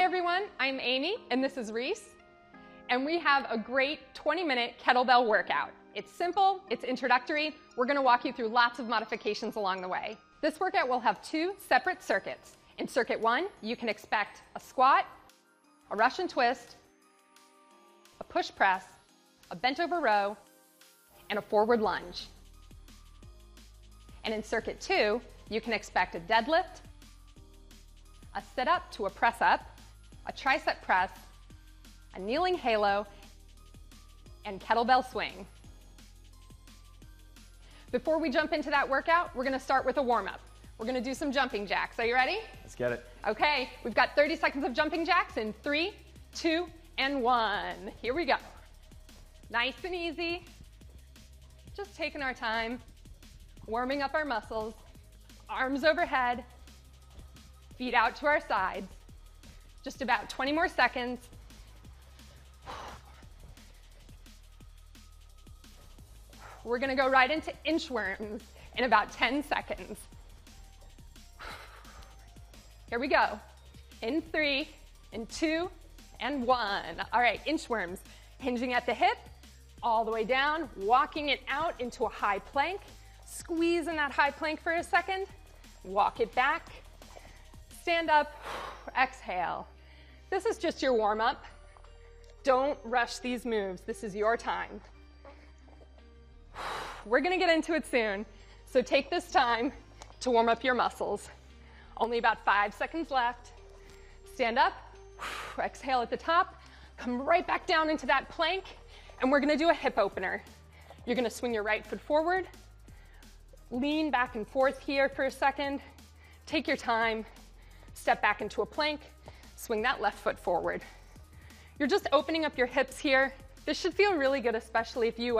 everyone, I'm Amy and this is Ryse, and we have a great 20-minute kettlebell workout. It's simple, it's introductory. We're going to walk you through lots of modifications along the way. This workout will have two separate circuits. In circuit 1, you can expect a squat, a Russian twist, a push press, a bent over row, and a forward lunge. And in circuit 2, you can expect a deadlift, a sit-up to a press-up, a tricep press, a kneeling halo, and kettlebell swing. Before we jump into that workout, we're going to start with a warm-up. We're going to do some jumping jacks. Are you ready? Let's get it. Okay, we've got 30 seconds of jumping jacks in 3, 2, and 1. Here we go. Nice and easy. Just taking our time, warming up our muscles, arms overhead, feet out to our sides. Just about 20 more seconds. We're going to go right into inchworms in about 10 seconds. Here we go. In 3, in 2, and 1. All right, inchworms. Hinging at the hip, all the way down, walking it out into a high plank. Squeeze in that high plank for a second. Walk it back. Stand up, exhale. This is just your warm-up. Don't rush these moves. This is your time. We're going to get into it soon, so take this time to warm up your muscles. Only about 5 seconds left. Stand up, exhale at the top, come right back down into that plank, and we're going to do a hip opener. You're going to swing your right foot forward, lean back and forth here for a second, take your time, step back into a plank, swing that left foot forward. You're just opening up your hips here. This should feel really good, especially if you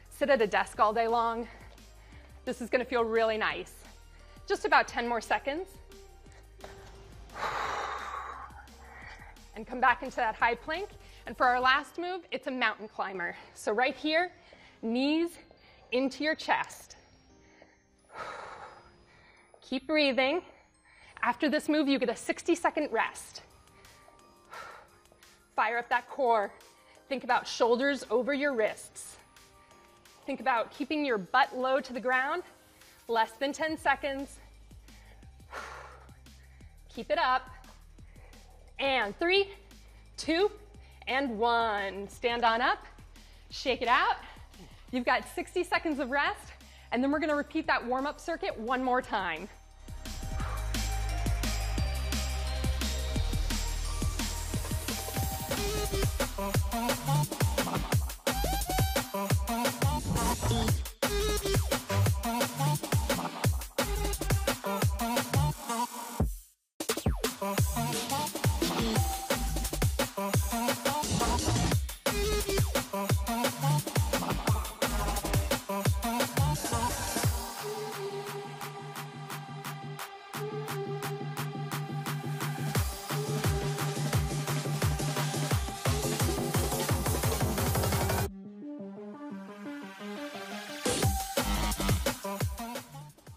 sit at a desk all day long. This is going to feel really nice. Just about 10 more seconds. And come back into that high plank. And for our last move, it's a mountain climber. So right here, knees into your chest. Keep breathing. After this move, you get a 60-second rest. Fire up that core. Think about shoulders over your wrists. Think about keeping your butt low to the ground. Less than 10 seconds. Keep it up. And 3, 2, and 1. Stand on up. Shake it out. You've got 60 seconds of rest, and then we're going to repeat that warm-up circuit one more time.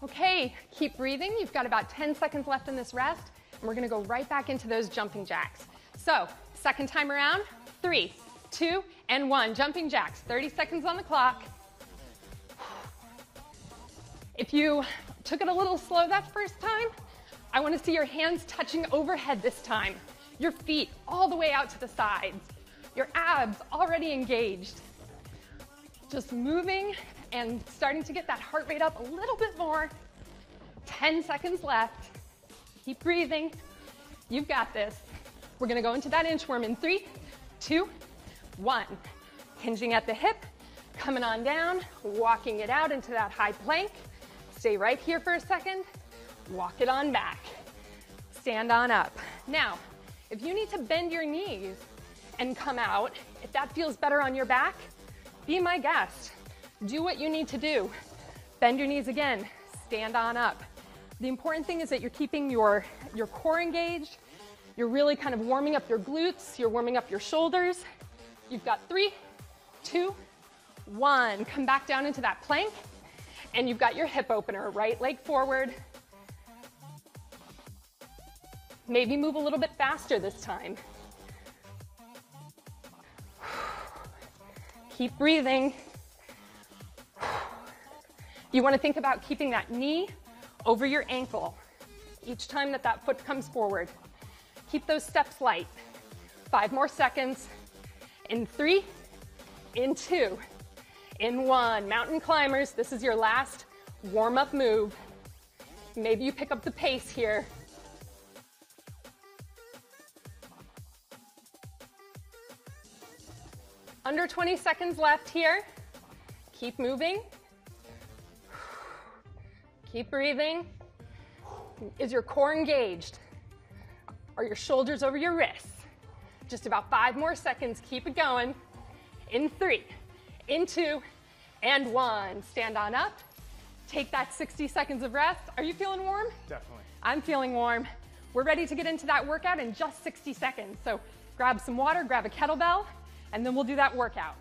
Okay, keep breathing. You've got about 10 seconds left in this rest, and we're going to go right back into those jumping jacks. So, second time around, 3, 2, and 1. Jumping jacks, 30 seconds on the clock. If you took it a little slow that first time, I want to see your hands touching overhead this time. Your feet all the way out to the sides. Your abs already engaged. Just moving and starting to get that heart rate up a little bit more. 10 seconds left. Keep breathing. You've got this. We're going to go into that inchworm in 3, 2, 1. Hinging at the hip, coming on down, walking it out into that high plank. Stay right here for a second. Walk it on back. Stand on up. Now, if you need to bend your knees and come out, if that feels better on your back, be my guest. Do what you need to do. Bend your knees again. Stand on up. The important thing is that you're keeping your core engaged. You're really kind of warming up your glutes. You're warming up your shoulders. You've got 3, 2, 1. Come back down into that plank. And you've got your hip opener. Right leg forward. Maybe move a little bit faster this time. Keep breathing. You want to think about keeping that knee over your ankle each time that that foot comes forward. Keep those steps light. 5 more seconds. In 3, in 2, in 1. Mountain climbers, this is your last warm-up move. Maybe you pick up the pace here. Under 20 seconds left here. Keep moving. Keep breathing. Is your core engaged? Are your shoulders over your wrists? Just about 5 more seconds. Keep it going. In 3, in 2, and 1. Stand on up. Take that 60 seconds of rest. Are you feeling warm? Definitely. I'm feeling warm. We're ready to get into that workout in just 60 seconds. So grab some water, grab a kettlebell, and then we'll do that workout.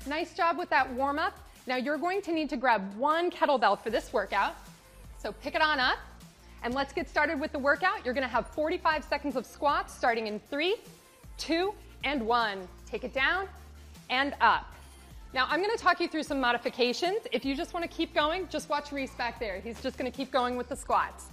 Nice job with that warm-up. Now you're going to need to grab 1 kettlebell for this workout. So pick it on up, and let's get started with the workout. You're gonna have 45 seconds of squats starting in 3, 2, and 1. Take it down and up. Now I'm gonna talk you through some modifications. If you just wanna keep going, just watch Ryse back there. He's just gonna keep going with the squats.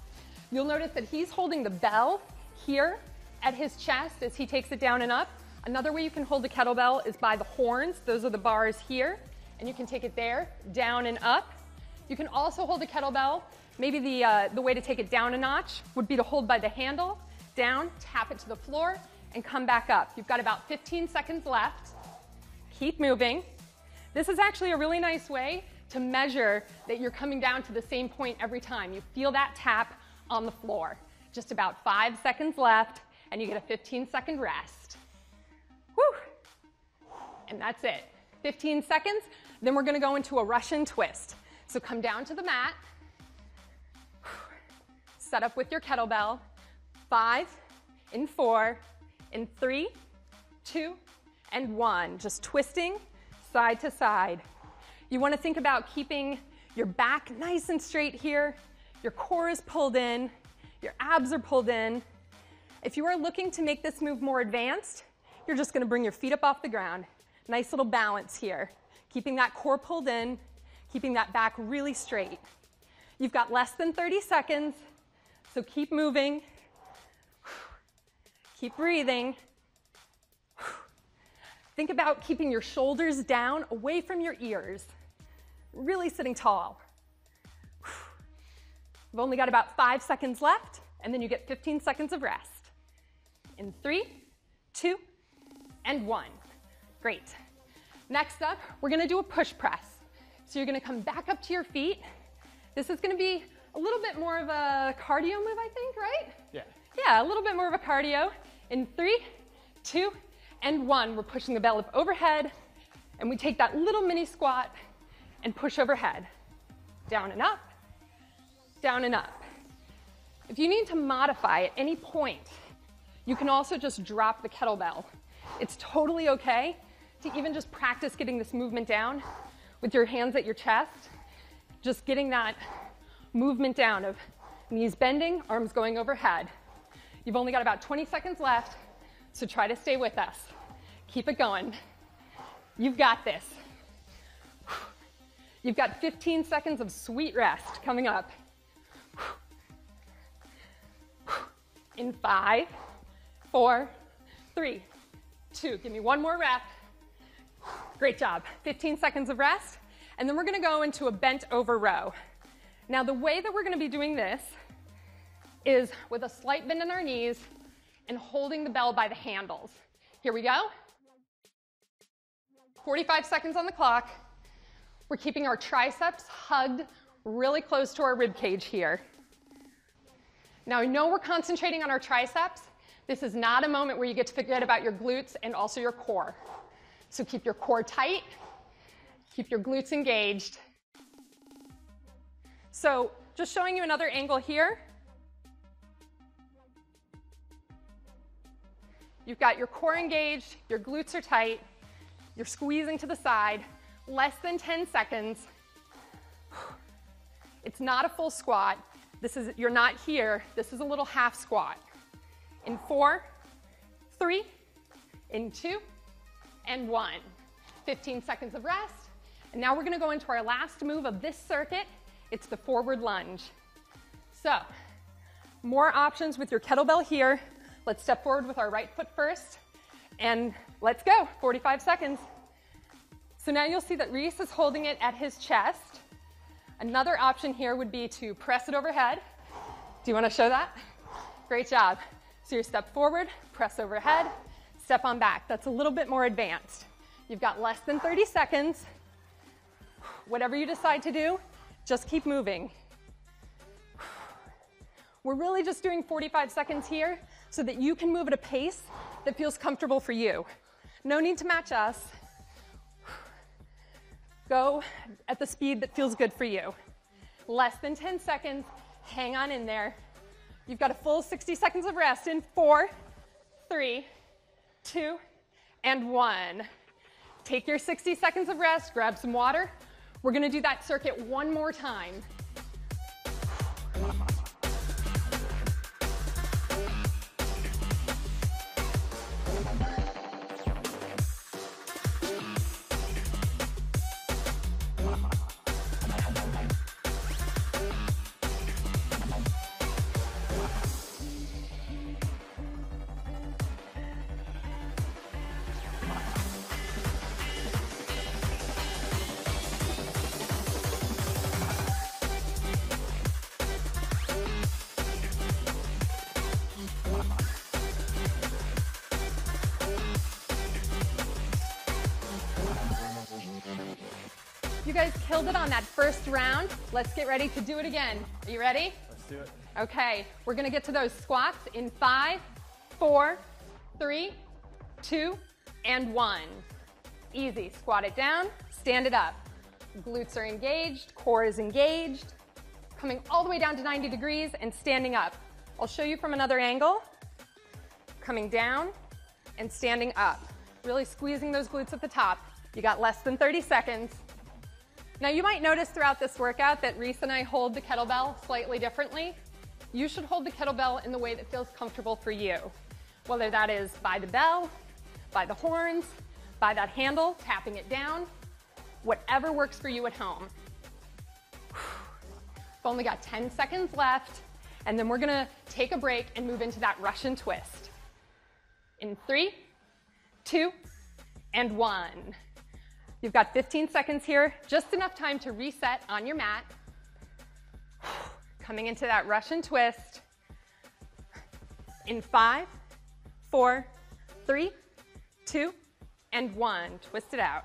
You'll notice that he's holding the bell here at his chest as he takes it down and up. Another way you can hold the kettlebell is by the horns. Those are the bars here, and you can take it there, down and up. You can also hold the kettlebell. Maybe the way to take it down a notch would be to hold by the handle, down, tap it to the floor, and come back up. You've got about 15 seconds left. Keep moving. This is actually a really nice way to measure that you're coming down to the same point every time. You feel that tap on the floor. Just about 5 seconds left, and you get a 15-second rest. Whew. And that's it. 15 seconds, then we're gonna go into a Russian twist. So come down to the mat, set up with your kettlebell, 5, in 4, in 3, 2, and 1. Just twisting side to side. You wanna think about keeping your back nice and straight here, your core is pulled in, your abs are pulled in. If you are looking to make this move more advanced, you're just gonna bring your feet up off the ground. Nice little balance here. Keeping that core pulled in, keeping that back really straight. You've got less than 30 seconds, so keep moving. Keep breathing. Think about keeping your shoulders down, away from your ears. Really sitting tall. You've only got about 5 seconds left, and then you get 15 seconds of rest. In 3, 2, and 1. Great. Next up, we're gonna do a push press. So you're gonna come back up to your feet. This is gonna be a little bit more of a cardio move, I think, right? Yeah. Yeah, a little bit more of a cardio. In 3, 2, and 1, we're pushing the bell up overhead, and we take that little mini squat and push overhead. Down and up, down and up. If you need to modify at any point, you can also just drop the kettlebell. It's totally okay to even just practice getting this movement down with your hands at your chest, just getting that movement down of knees bending, arms going overhead. You've only got about 20 seconds left, so try to stay with us. Keep it going. You've got this. You've got 15 seconds of sweet rest coming up. In 5, 4, 3, 2. Give me one more rep. Great job. 15 seconds of rest. And then we're going to go into a bent over row. Now the way that we're going to be doing this is with a slight bend in our knees and holding the bell by the handles. Here we go. 45 seconds on the clock. We're keeping our triceps hugged really close to our rib cage here. Now I know we're concentrating on our triceps. This is not a moment where you get to forget about your glutes and also your core. So keep your core tight, keep your glutes engaged. So just showing you another angle here. You've got your core engaged, your glutes are tight, you're squeezing to the side, less than 10 seconds. It's not a full squat. You're not here. This is a little half squat. In 4, 3, in 2, and 1. 15 seconds of rest. And now we're gonna go into our last move of this circuit. It's the forward lunge. So, more options with your kettlebell here. Let's step forward with our right foot first. And let's go, 45 seconds. So now you'll see that Ryse is holding it at his chest. Another option here would be to press it overhead. Do you want to show that? Great job. So you step forward, press overhead, step on back. That's a little bit more advanced. You've got less than 30 seconds. Whatever you decide to do, just keep moving. We're really just doing 45 seconds here so that you can move at a pace that feels comfortable for you. No need to match us. Go at the speed that feels good for you. Less than 10 seconds, hang on in there. You've got a full 60 seconds of rest in 4, 3, 2, and 1. Take your 60 seconds of rest, grab some water. We're gonna do that circuit one more time. You guys killed it on that first round. Let's get ready to do it again. Are you ready? Let's do it. Okay, we're gonna get to those squats in 5, 4, 3, 2, and 1. Easy, squat it down, stand it up. Glutes are engaged, core is engaged. Coming all the way down to 90 degrees and standing up. I'll show you from another angle. Coming down and standing up. Really squeezing those glutes at the top. You got less than 30 seconds. Now you might notice throughout this workout that Ryse and I hold the kettlebell slightly differently. You should hold the kettlebell in the way that feels comfortable for you. Whether that is by the bell, by the horns, by that handle, tapping it down, whatever works for you at home. We've only got 10 seconds left, and then we're gonna take a break and move into that Russian twist. In 3, 2, and 1. You've got 15 seconds here, just enough time to reset on your mat. Coming into that Russian twist. In 5, 4, 3, 2, and 1. Twist it out.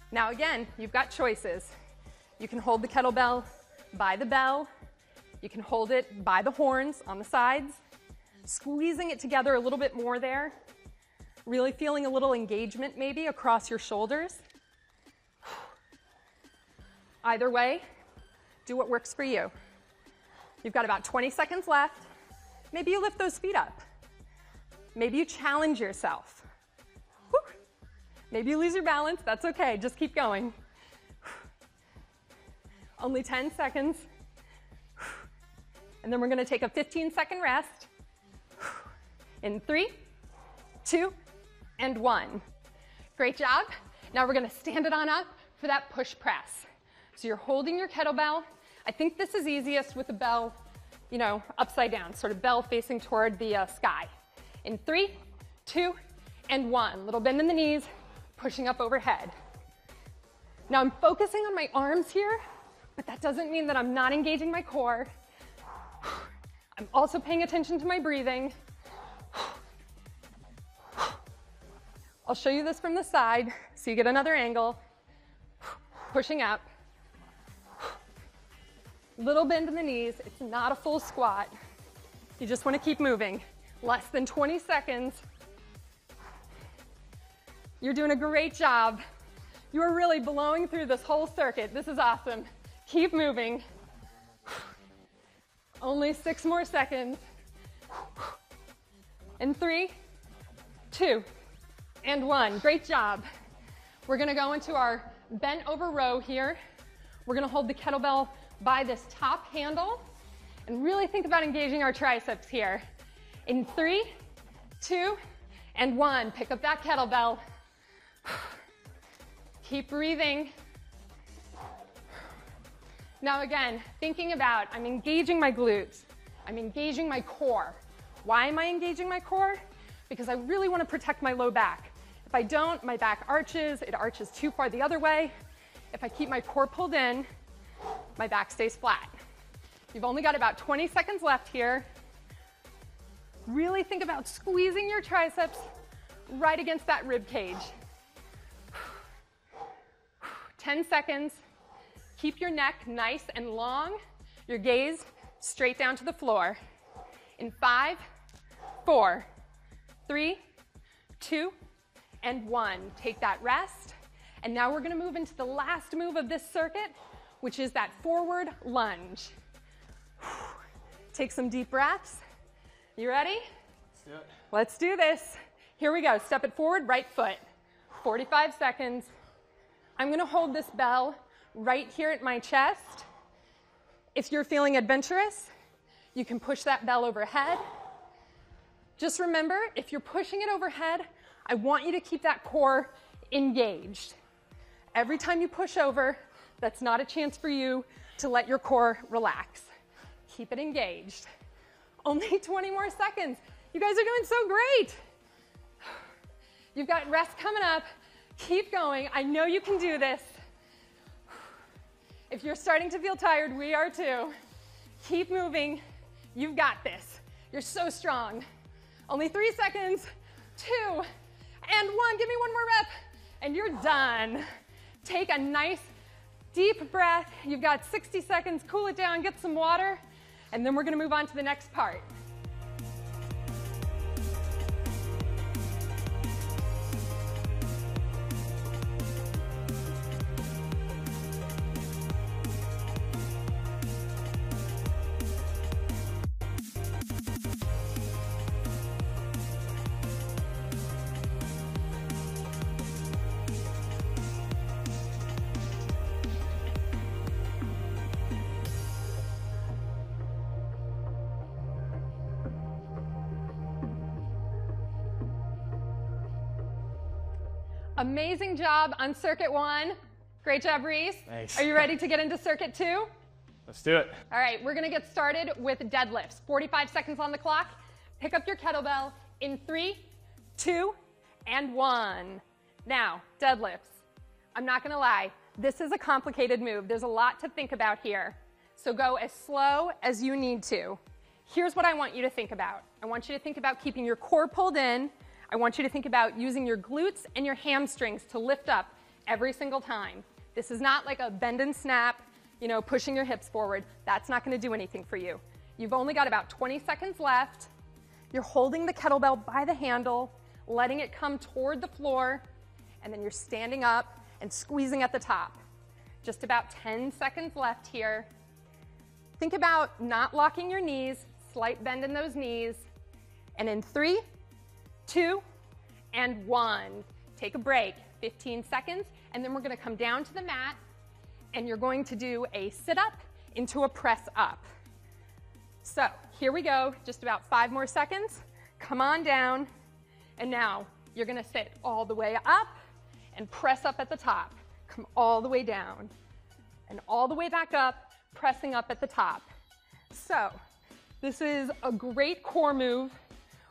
Now again, you've got choices. You can hold the kettlebell by the bell. You can hold it by the horns on the sides. Squeezing it together a little bit more there. Really feeling a little engagement maybe across your shoulders. Either way, do what works for you. You've got about 20 seconds left. Maybe you lift those feet up. Maybe you challenge yourself. Whew. Maybe you lose your balance, that's okay, just keep going. Only 10 seconds. And then we're gonna take a 15-second rest. In 3, 2, and 1. Great job. Now we're gonna stand it on up for that push press. So you're holding your kettlebell. I think this is easiest with the bell, upside down, sort of bell facing toward the sky. In 3, 2, and 1. Little bend in the knees, pushing up overhead. Now I'm focusing on my arms here, but that doesn't mean that I'm not engaging my core. I'm also paying attention to my breathing. I'll show you this from the side so you get another angle. Pushing up. Little bend in the knees. It's not a full squat. You just want to keep moving. Less than 20 seconds. You're doing a great job. You are really blowing through this whole circuit. This is awesome. Keep moving. Only 6 more seconds. And 3, 2, and 1. Great job. We're gonna go into our bent over row here. We're gonna hold the kettlebell by this top handle and really think about engaging our triceps here. In 3, 2, and 1. Pick up that kettlebell. Keep breathing. Now again, thinking about, I'm engaging my glutes. I'm engaging my core. Why am I engaging my core? Because I really want to protect my low back. If I don't, my back arches. It arches too far the other way. If I keep my core pulled in, my back stays flat. You've only got about 20 seconds left here. Really think about squeezing your triceps right against that rib cage. 10 seconds. Keep your neck nice and long. Your gaze straight down to the floor. In 5, 4, 3, 2, and 1. Take that rest. And now we're gonna move into the last move of this circuit, which is that forward lunge. Take some deep breaths. You ready? Let's do it. Let's do this. Here we go. Step it forward, right foot. 45 seconds. I'm gonna hold this bell right here at my chest. If you're feeling adventurous, you can push that bell overhead. Just remember, if you're pushing it overhead, I want you to keep that core engaged. Every time you push over, that's not a chance for you to let your core relax. Keep it engaged. Only 20 more seconds. You guys are doing so great. You've got rest coming up. Keep going. I know you can do this. If you're starting to feel tired, we are too. Keep moving. You've got this. You're so strong. Only 3 seconds. 2, and 1. Give me one more rep, and you're done. Take a nice deep breath. You've got 60 seconds. Cool it down, get some water, and then we're gonna move on to the next part. Amazing job on circuit 1. Great job, Ryse. Thanks. Are you ready to get into circuit 2? Let's do it. All right, we're gonna get started with deadlifts. 45 seconds on the clock. Pick up your kettlebell in 3, 2, and 1. Now, deadlifts. I'm not gonna lie, this is a complicated move. There's a lot to think about here. So go as slow as you need to. Here's what I want you to think about. I want you to think about keeping your core pulled in. I want you to think about using your glutes and your hamstrings to lift up every single time. This is not like a bend and snap, you know, pushing your hips forward. That's not gonna do anything for you. You've only got about 20 seconds left. You're holding the kettlebell by the handle, letting it come toward the floor, and then you're standing up and squeezing at the top. Just about 10 seconds left here. Think about not locking your knees, slight bend in those knees, and in 3, 2, and 1. Take a break, 15 seconds, and then we're gonna come down to the mat, and you're going to do a sit-up into a press-up. So here we go, just about 5 more seconds. Come on down, and now you're gonna sit all the way up and press up at the top. Come all the way down, and all the way back up, pressing up at the top. So this is a great core move.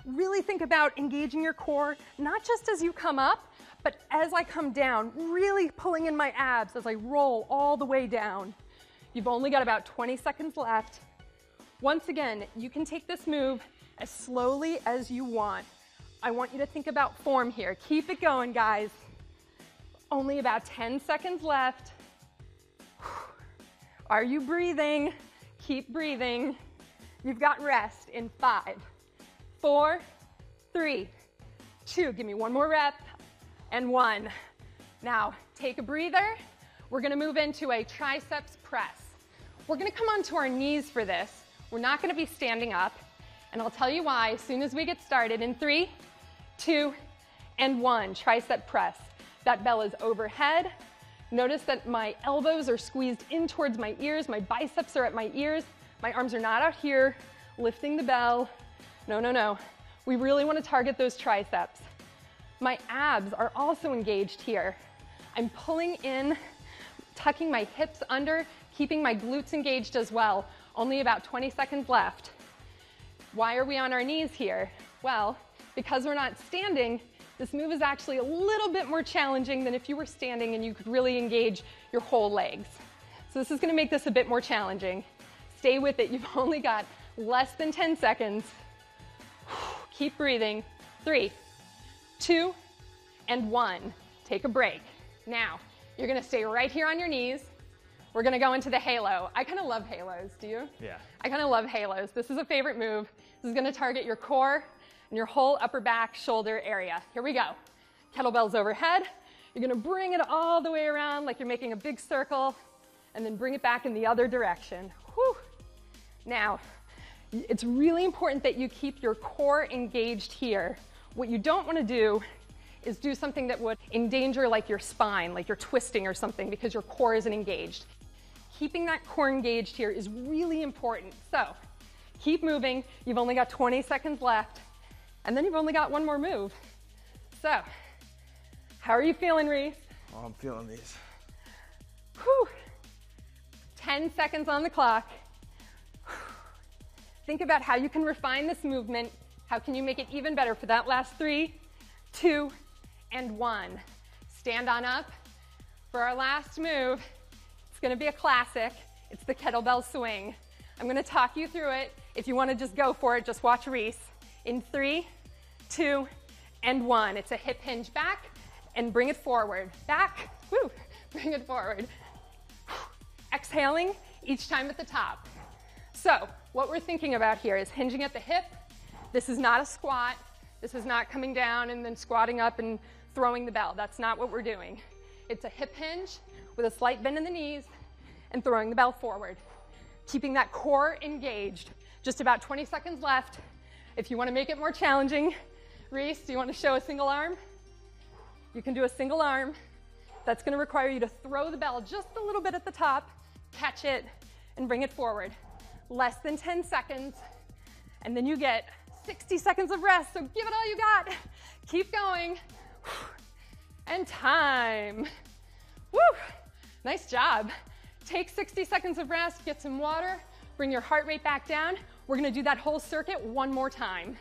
Really think about engaging your core, not just as you come up, but as I come down, really pulling in my abs as I roll all the way down. You've only got about 20 seconds left. Once again, you can take this move as slowly as you want. I want you to think about form here. Keep it going, guys. Only about 10 seconds left. Are you breathing? Keep breathing. You've got rest in 5, 4, 3, 2. Give me one more rep, and 1. Now, take a breather. We're gonna move into a triceps press. We're gonna come onto our knees for this. We're not gonna be standing up, and I'll tell you why as soon as we get started. In 3, 2, and 1, tricep press. That bell is overhead. Notice that my elbows are squeezed in towards my ears. My biceps are at my ears. My arms are not out here lifting the bell. No, no, no. We really want to target those triceps. My abs are also engaged here. I'm pulling in, tucking my hips under, keeping my glutes engaged as well. Only about 20 seconds left. Why are we on our knees here? Well, because we're not standing, this move is actually a little bit more challenging than if you were standing and you could really engage your whole legs. So this is going to make this a bit more challenging. Stay with it. You've only got less than 10 seconds. Keep breathing. 3, 2, and 1. Take a break. Now, you're going to stay right here on your knees. We're going to go into the halo. I kind of love halos. Do you? Yeah. I kind of love halos. This is a favorite move. This is going to target your core and your whole upper back, shoulder area. Here we go. Kettlebells overhead. You're gonna bring it all the way around like you're making a big circle, and then bring it back in the other direction. Whew. Now, it's really important that you keep your core engaged here. What you don't wanna do is do something that would endanger like your spine, like you're twisting or something because your core isn't engaged. Keeping that core engaged here is really important. So, keep moving. You've only got 20 seconds left. And then you've only got one more move. So, how are you feeling, Ryse? Oh, I'm feeling these. Whew. 10 seconds on the clock. Think about how you can refine this movement. How can you make it even better for that last 3, 2, and 1. Stand on up. For our last move, it's gonna be a classic. It's the kettlebell swing. I'm gonna talk you through it. If you wanna just go for it, just watch Ryse. In 3, 2, and 1. It's a hip hinge back and bring it forward. Back, woo, bring it forward. Exhaling each time at the top. So what we're thinking about here is hinging at the hip. This is not a squat. This is not coming down and then squatting up and throwing the bell. That's not what we're doing. It's a hip hinge with a slight bend in the knees and throwing the bell forward. Keeping that core engaged. Just about 20 seconds left. If you want to make it more challenging, Ryse, do you want to show a single arm? You can do a single arm. That's going to require you to throw the bell just a little bit at the top, catch it, and bring it forward. Less than 10 seconds, and then you get 60 seconds of rest, so give it all you got. Keep going. And time. Woo! Nice job. Take 60 seconds of rest, get some water, bring your heart rate back down. We're gonna do that whole circuit one more time.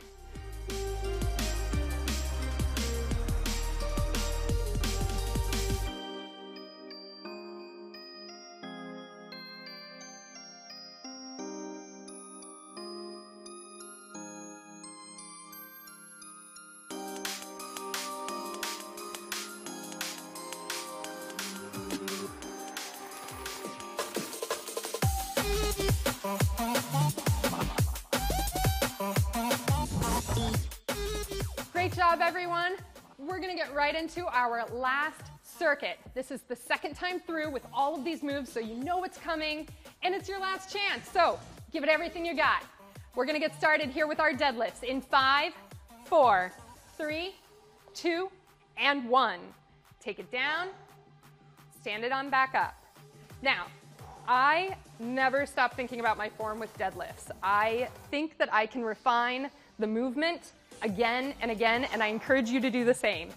Great job, everyone. We're gonna get right into our last circuit. This is the second time through with all of these moves, so you know what's coming, and it's your last chance. So give it everything you got. We're gonna get started here with our deadlifts in 5, 4, 3, 2, and 1. Take it down, stand it on back up. Now, I never stop thinking about my form with deadlifts. I think that I can refine the movement again and again, and I encourage you to do the same.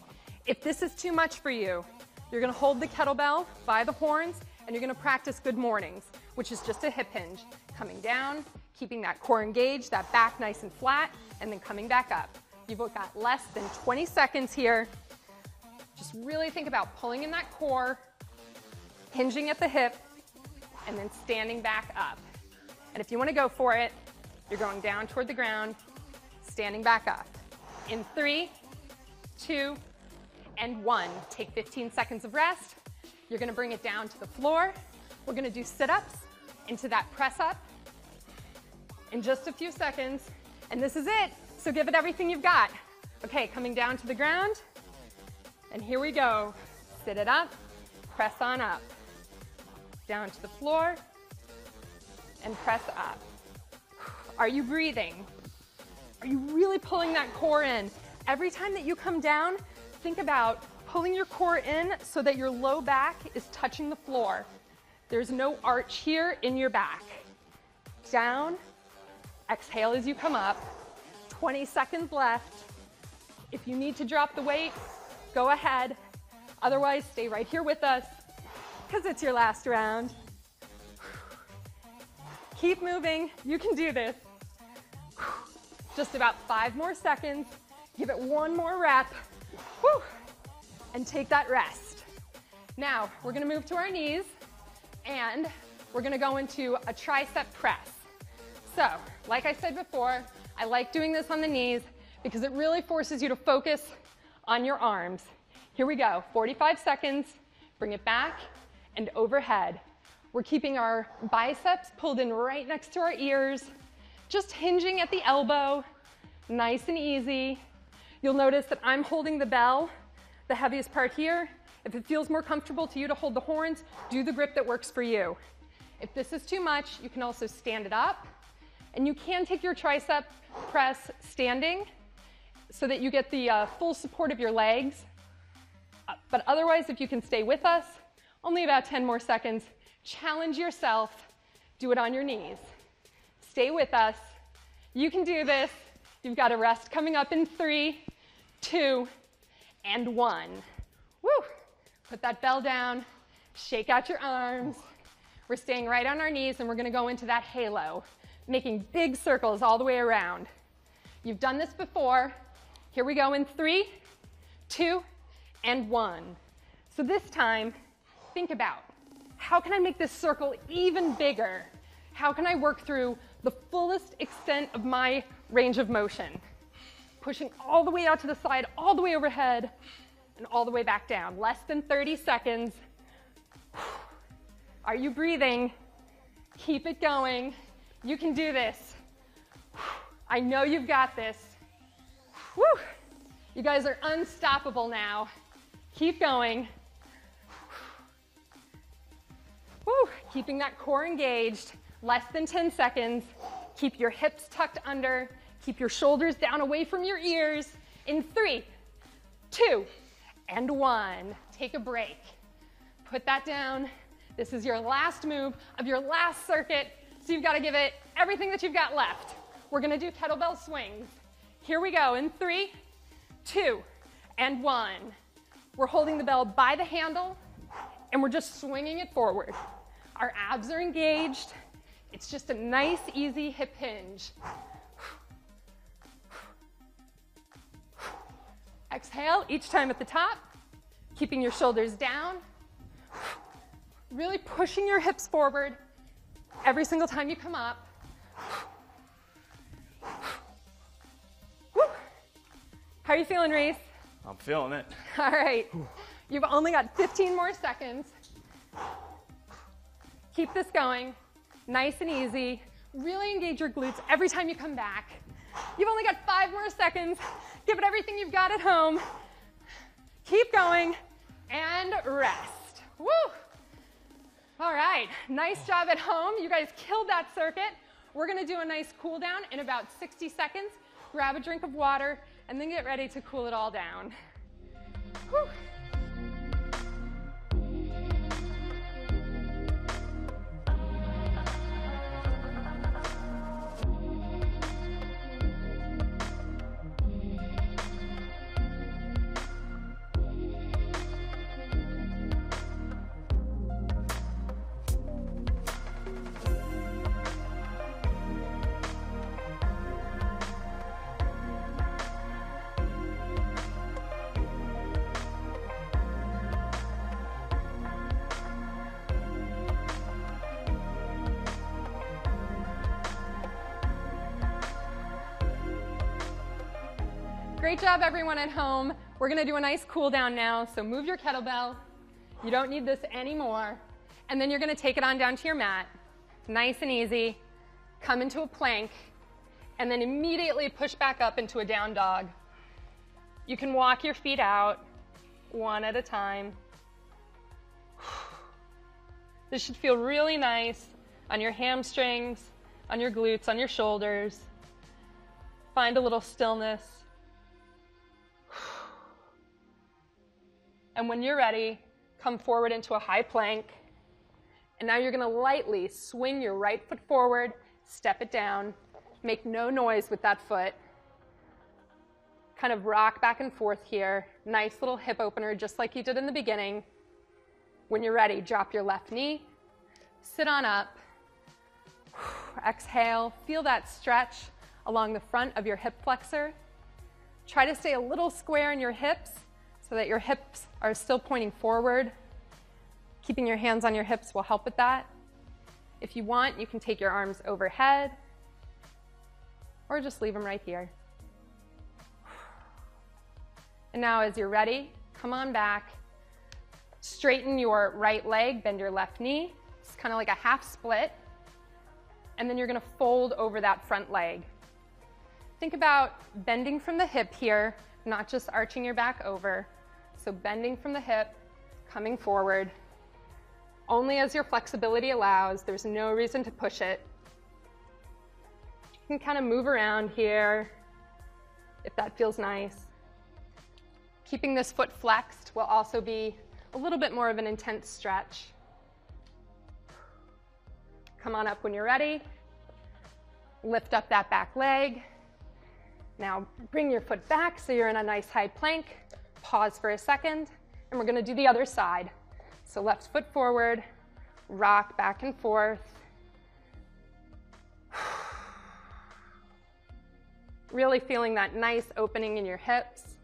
If this is too much for you, you're gonna hold the kettlebell by the horns, and you're gonna practice good mornings, which is just a hip hinge. Coming down, keeping that core engaged, that back nice and flat, and then coming back up. You've got less than 20 seconds here. Just really think about pulling in that core, hinging at the hip, and then standing back up. And if you wanna go for it, you're going down toward the ground, standing back up. In 3, 2, and 1. Take 15 seconds of rest. You're gonna bring it down to the floor. We're gonna do sit-ups into that press up in just a few seconds. And this is it, so give it everything you've got. Okay, coming down to the ground. And here we go. Sit it up, press on up. Down to the floor, and press up. Are you breathing? Are you really pulling that core in? Every time that you come down, think about pulling your core in so that your low back is touching the floor. There's no arch here in your back. Down, exhale as you come up. 20 seconds left. If you need to drop the weight, go ahead. Otherwise, stay right here with us because it's your last round. Keep moving. You can do this. Just about 5 more seconds. Give it 1 more rep. Whew. And take that rest. Now, we're gonna move to our knees and we're gonna go into a tricep press. So, like I said before, I like doing this on the knees because it really forces you to focus on your arms. Here we go, 45 seconds. Bring it back and overhead. We're keeping our biceps pulled in right next to our ears, just hinging at the elbow, nice and easy. You'll notice that I'm holding the bell, the heaviest part here. If it feels more comfortable to you to hold the horns, do the grip that works for you. If this is too much, you can also stand it up, and you can take your tricep press standing so that you get the full support of your legs. But otherwise, if you can stay with us, only about 10 more seconds. Challenge yourself. Do it on your knees. Stay with us. You can do this. You've got a rest coming up in 3, 2, and 1. Woo! Put that bell down. Shake out your arms. We're staying right on our knees, and we're going to go into that halo, making big circles all the way around. You've done this before. Here we go in 3, 2, and 1. So this time, think about, how can I make this circle even bigger? How can I work through the fullest extent of my range of motion? Pushing all the way out to the side, all the way overhead, and all the way back down. Less than 30 seconds. Are you breathing? Keep it going. You can do this. I know you've got this. Woo! You guys are unstoppable now. Keep going. Woo! Keeping that core engaged. Less than 10 seconds. Keep your hips tucked under. Keep your shoulders down away from your ears. In 3, 2, and 1. Take a break. Put that down. This is your last move of your last circuit, so you've got to give it everything that you've got left. We're going to do kettlebell swings. Here we go in 3, 2, and 1. We're holding the bell by the handle, and we're just swinging it forward. Our abs are engaged. It's just a nice, easy hip hinge. Exhale each time at the top, keeping your shoulders down. Really pushing your hips forward every single time you come up. Woo. How are you feeling, Ryse? I'm feeling it. All right. You've only got 15 more seconds. Keep this going. Nice and easy. Really engage your glutes every time you come back. You've only got 5 more seconds. Give it everything you've got at home. Keep going and rest. Woo! All right, nice job at home. You guys killed that circuit. We're gonna do a nice cool down in about 60 seconds. Grab a drink of water and then get ready to cool it all down. Whew. Great job, everyone at home. We're gonna do a nice cool down now, so move your kettlebell. You don't need this anymore. And then you're gonna take it on down to your mat. Nice and easy. come into a plank, and then immediately push back up into a down dog. You can walk your feet out one at a time. This should feel really nice on your hamstrings, on your glutes, on your shoulders. Find a little stillness. And when you're ready, come forward into a high plank. And now you're going to lightly swing your right foot forward, step it down, make no noise with that foot. Kind of rock back and forth here. Nice little hip opener, just like you did in the beginning. When you're ready, drop your left knee, sit on up, exhale, feel that stretch along the front of your hip flexor. Try to stay a little square in your hips so that your hips are still pointing forward. Keeping your hands on your hips will help with that. If you want, you can take your arms overhead or just leave them right here. And now as you're ready, come on back. Straighten your right leg, bend your left knee. It's kind of like a half split. And then you're going to fold over that front leg. Think about bending from the hip here, not just arching your back over. So bending from the hip, coming forward. Only as your flexibility allows. There's no reason to push it. You can kind of move around here if that feels nice. Keeping this foot flexed will also be a little bit more of an intense stretch. Come on up when you're ready. Lift up that back leg. Now bring your foot back so you're in a nice high plank. Pause for a second, and we're going to do the other side. So left foot forward, rock back and forth. Really feeling that nice opening in your hips.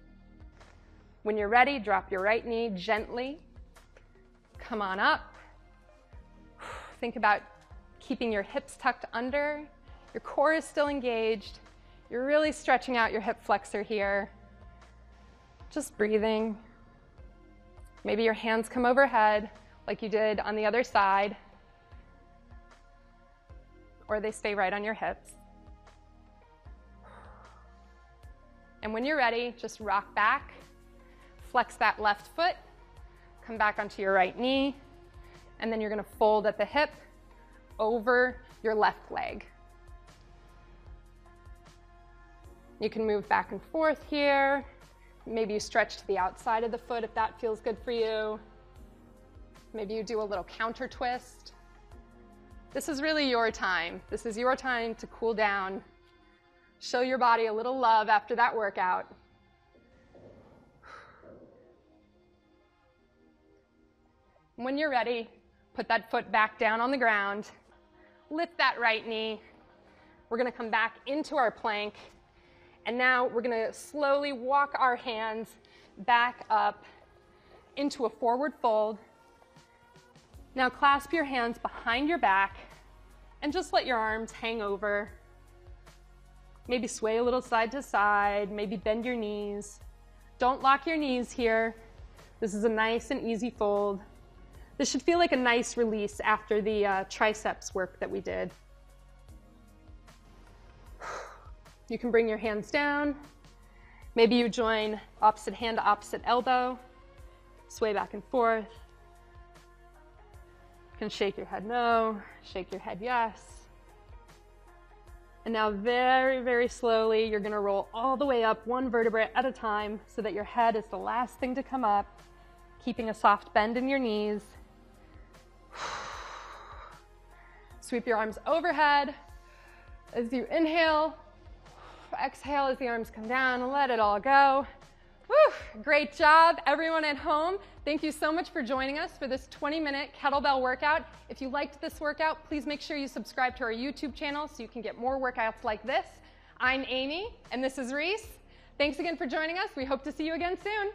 When you're ready, drop your right knee gently. Come on up. Think about keeping your hips tucked under. Your core is still engaged. You're really stretching out your hip flexor here. Just breathing. Maybe your hands come overhead like you did on the other side, or they stay right on your hips. And when you're ready, just rock back. Flex that left foot, come back onto your right knee, and then you're going to fold at the hip over your left leg. You can move back and forth here. Maybe you stretch to the outside of the foot if that feels good for you. Maybe you do a little counter twist. This is really your time. This is your time to cool down. Show your body a little love after that workout. When you're ready, put that foot back down on the ground. Lift that right knee. We're going to come back into our plank. And now we're going to slowly walk our hands back up into a forward fold. Now clasp your hands behind your back and just let your arms hang over. Maybe sway a little side to side, maybe bend your knees. Don't lock your knees here. This is a nice and easy fold. This should feel like a nice release after the triceps work that we did. You can bring your hands down. Maybe you join opposite hand to opposite elbow. Sway back and forth. You can shake your head no, shake your head yes. And now very, very slowly, you're going to roll all the way up one vertebrae at a time so that your head is the last thing to come up, keeping a soft bend in your knees. Sweep your arms overhead as you inhale. Exhale as the arms come down and let it all go. Woo! Great job, everyone at home. Thank you so much for joining us for this 20-minute kettlebell workout. If you liked this workout, please make sure you subscribe to our YouTube channel so you can get more workouts like this. I'm Amy, and this is Ryse. Thanks again for joining us. We hope to see you again soon.